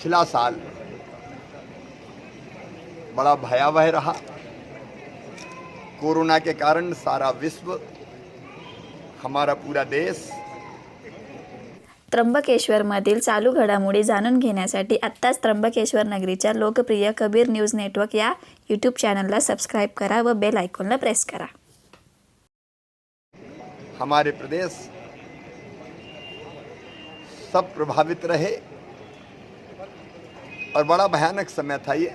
पिछला साल बड़ा भयावह रहा। कोरोना के कारण सारा विश्व, हमारा पूरा देश। त्र्यंबकेश्वरमधील चालू घडामोडी जाणून घेण्यासाठी आत्ताच त्र्यंबकेश्वर नगरीच्या लोकप्रिय कबीर न्यूज नेटवर्क या यूट्यूब चॅनलला सबस्क्राइब करा व बेल आयकॉनला प्रेस करा। हमारे प्रदेश सब प्रभावित रहे और बड़ा भयानक समय था ये।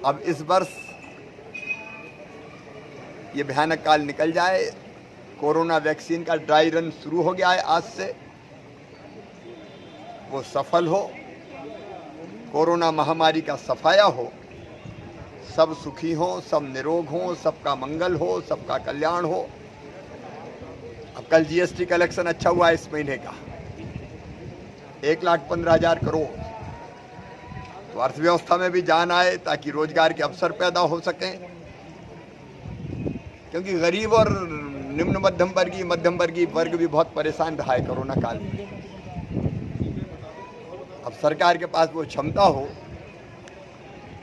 अब इस वर्ष ये भयानक काल निकल जाए, कोरोना वैक्सीन का ड्राई रन शुरू हो गया है आज से, वो सफल हो, कोरोना महामारी का सफाया हो, सब सुखी हो, सब निरोग हो, सबका मंगल हो, सबका कल्याण हो। अब कल जीएसटी कलेक्शन अच्छा हुआ इस महीने का 1,15,000 करोड़, तो अर्थव्यवस्था में भी जान आए ताकि रोजगार के अवसर पैदा हो सकें, क्योंकि गरीब और निम्न मध्यम वर्गीय वर्ग भी बहुत परेशान रहा है कोरोना काल में। अब सरकार के पास वो क्षमता हो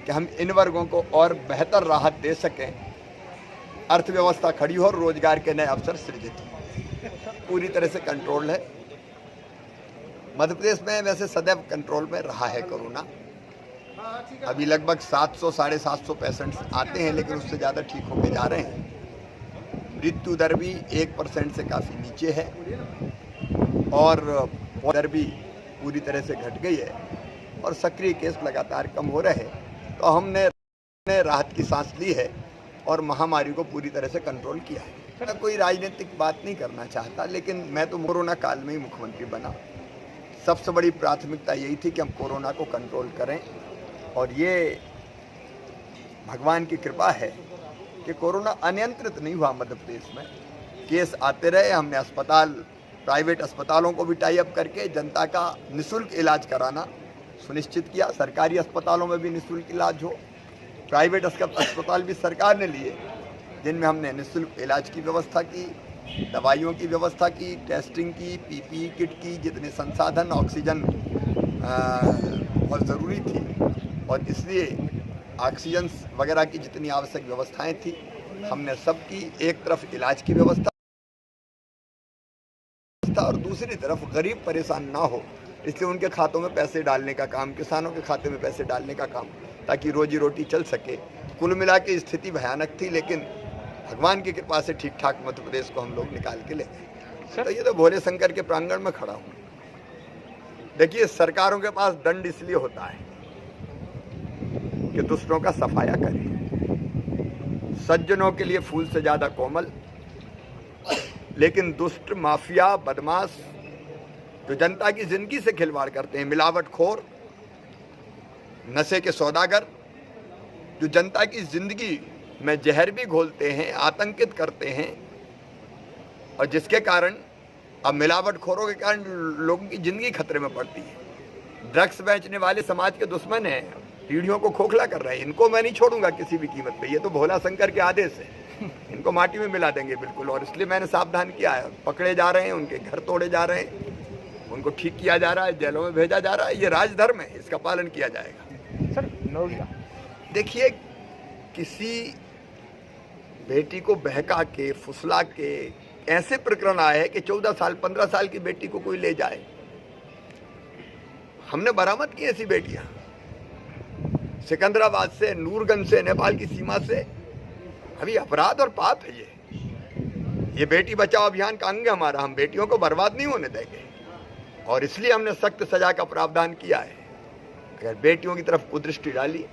कि हम इन वर्गों को और बेहतर राहत दे सकें, अर्थव्यवस्था खड़ी हो और रोजगार के नए अवसर सृजित हो। पूरी तरह से कंट्रोल है मध्य प्रदेश में, वैसे सदैव कंट्रोल में रहा है कोरोना। अभी लगभग 700-750 पेशेंट्स आते हैं, लेकिन उससे ज़्यादा ठीक होके जा रहे हैं। मृत्यु दर भी 1% से काफ़ी नीचे है और दर भी पूरी तरह से घट गई है और सक्रिय केस लगातार कम हो रहे हैं। तो हमने राहत की सांस ली है और महामारी को पूरी तरह से कंट्रोल किया है। मैं कोई राजनीतिक बात नहीं करना चाहता, लेकिन मैं तो कोरोना काल में ही मुख्यमंत्री बना। सबसे बड़ी प्राथमिकता यही थी कि हम कोरोना को कंट्रोल करें, और ये भगवान की कृपा है कि कोरोना अनियंत्रित नहीं हुआ मध्य प्रदेश में। केस आते रहे, हमने प्राइवेट अस्पतालों को भी टाई अप करके जनता का निःशुल्क इलाज कराना सुनिश्चित किया। सरकारी अस्पतालों में भी निःशुल्क इलाज हो, प्राइवेट अस्पताल भी सरकार ने लिए जिनमें हमने निःशुल्क इलाज की व्यवस्था की, दवाइयों की व्यवस्था की, टेस्टिंग की, पीपीई किट की, जितने संसाधन, ऑक्सीजन बहुत ज़रूरी थी और इसलिए ऑक्सीजन वगैरह की जितनी आवश्यक व्यवस्थाएं थी हमने सब की। एक तरफ इलाज की व्यवस्था और दूसरी तरफ गरीब परेशान ना हो, इसलिए उनके खातों में पैसे डालने का काम, किसानों के खाते में पैसे डालने का काम, ताकि रोजी रोटी चल सके। कुल मिला के स्थिति भयानक थी, लेकिन भगवान की कृपा से ठीक ठाक मध्य प्रदेश को हम लोग निकाल के ले गए। तो ये तो भोले शंकर के प्रांगण में खड़ा हूँ। देखिए, सरकारों के पास दंड इसलिए होता है कि दुष्टों का सफाया करें। सज्जनों के लिए फूल से ज्यादा कोमल, लेकिन दुष्ट, माफिया, बदमाश जो जनता की जिंदगी से खिलवाड़ करते हैं, मिलावटखोर, नशे के सौदागर जो जनता की जिंदगी में जहर भी घोलते हैं, आतंकित करते हैं, और जिसके कारण अब मिलावटखोरों के कारण लोगों की जिंदगी खतरे में पड़ती है। ड्रग्स बेचने वाले समाज के दुश्मन हैं, पीढ़ियों को खोखला कर रहे हैं। इनको मैं नहीं छोड़ूंगा किसी भी कीमत पे, ये तो भोला शंकर के आदेश है। इनको माटी में मिला देंगे बिल्कुल, और इसलिए मैंने सावधान किया है। पकड़े जा रहे हैं, उनके घर तोड़े जा रहे हैं, उनको ठीक किया जा रहा है, जेलों में भेजा जा रहा है। ये राजधर्म है, इसका पालन किया जाएगा। सर, देखिए, किसी बेटी को बहका के, फुसला के ऐसे प्रकरण आए हैं कि 14 साल 15 साल की बेटी को कोई ले जाए। हमने बरामद की ऐसी बेटियां सिकंदराबाद से, नूरगंज से, नेपाल की सीमा से। अभी अपराध और पाप है ये बेटी बचाओ अभियान का अंग है हमारा। हम बेटियों को बर्बाद नहीं होने देंगे, और इसलिए हमने सख्त सजा का प्रावधान किया है। अगर बेटियों की तरफ कुदृष्टि डाली,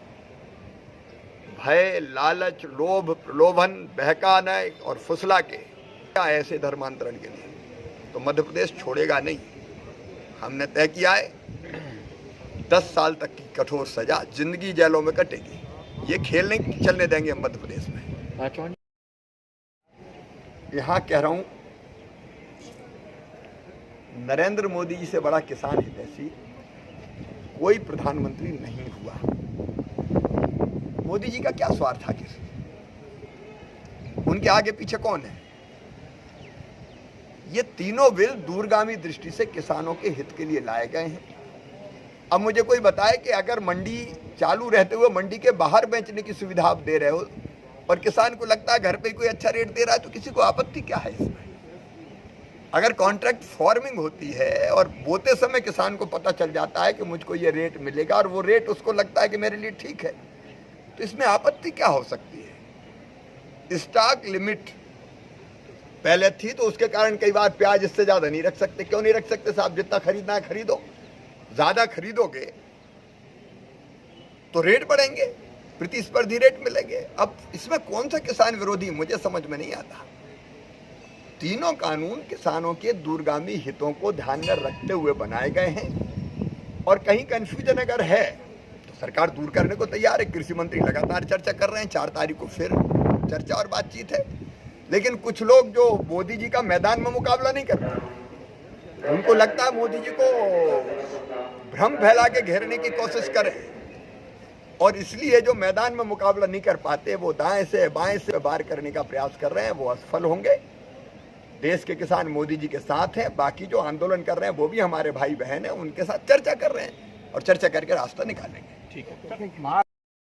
भय, लालच, लोभ, प्रलोभन, बहकाना और फुसला के ऐसे धर्मांतरण के लिए, तो मध्य प्रदेश छोड़ेगा नहीं। हमने तय किया है 10 साल तक की कठोर सजा, जिंदगी जेलों में कटेगी। ये खेल नहीं चलने देंगे हम मध्य प्रदेश में। यहाँ कह रहा हूँ, नरेंद्र मोदी जी से बड़ा किसान हितैषी कोई प्रधानमंत्री नहीं हुआ। मोदी जी का क्या स्वार्थ था? उनके आगे पीछे कौन है? ये तीनों बिल दूरगामी दृष्टि से किसानों के हित के लिए लाए गए हैं। अब मुझे कोई बताए कि अगर मंडी चालू रहते हुए मंडी के बाहर बेचने की सुविधा आप दे रहे हो और किसान को लगता है घर पे कोई अच्छा रेट दे रहा है, तो किसी को आपत्ति क्या है इसमें? अगर कॉन्ट्रैक्ट फार्मिंग होती है और बोते समय किसान को पता चल जाता है कि मुझको ये रेट मिलेगा और वो रेट उसको लगता है कि मेरे लिए ठीक है, तो इसमें आपत्ति क्या हो सकती है? स्टॉक लिमिट पहले थी तो उसके कारण कई बार प्याज इससे ज़्यादा नहीं रख सकते। क्यों नहीं रख सकते साहब? जितना खरीदना है खरीदो, ज़्यादा खरीदोगे तो रेट बढ़ेंगे, प्रतिस्पर्धी रेट मिलेंगे। अब इसमें कौन सा किसान विरोधी, मुझे समझ में नहीं आता। तीनों कानून किसानों के दूरगामी हितों को ध्यान में रखते हुए बनाए गए हैं और कहीं कंफ्यूजन अगर है तो सरकार दूर करने को तैयार है। कृषि मंत्री लगातार चर्चा कर रहे हैं, 4 तारीख को फिर चर्चा और बातचीत है। लेकिन कुछ लोग जो मोदी जी का मैदान में मुकाबला नहीं करते, उनको लगता है मोदी जी को भ्रम फैला के घेरने की कोशिश करें और इसलिए जो मैदान में मुकाबला नहीं कर पाते वो दाएं से बाएं से वार करने का प्रयास कर रहे हैं, वो असफल होंगे। देश के किसान मोदी जी के साथ हैं, बाकी जो आंदोलन कर रहे हैं वो भी हमारे भाई बहन हैं, उनके साथ चर्चा कर रहे हैं और चर्चा करके रास्ता निकालेंगे। ठीक है।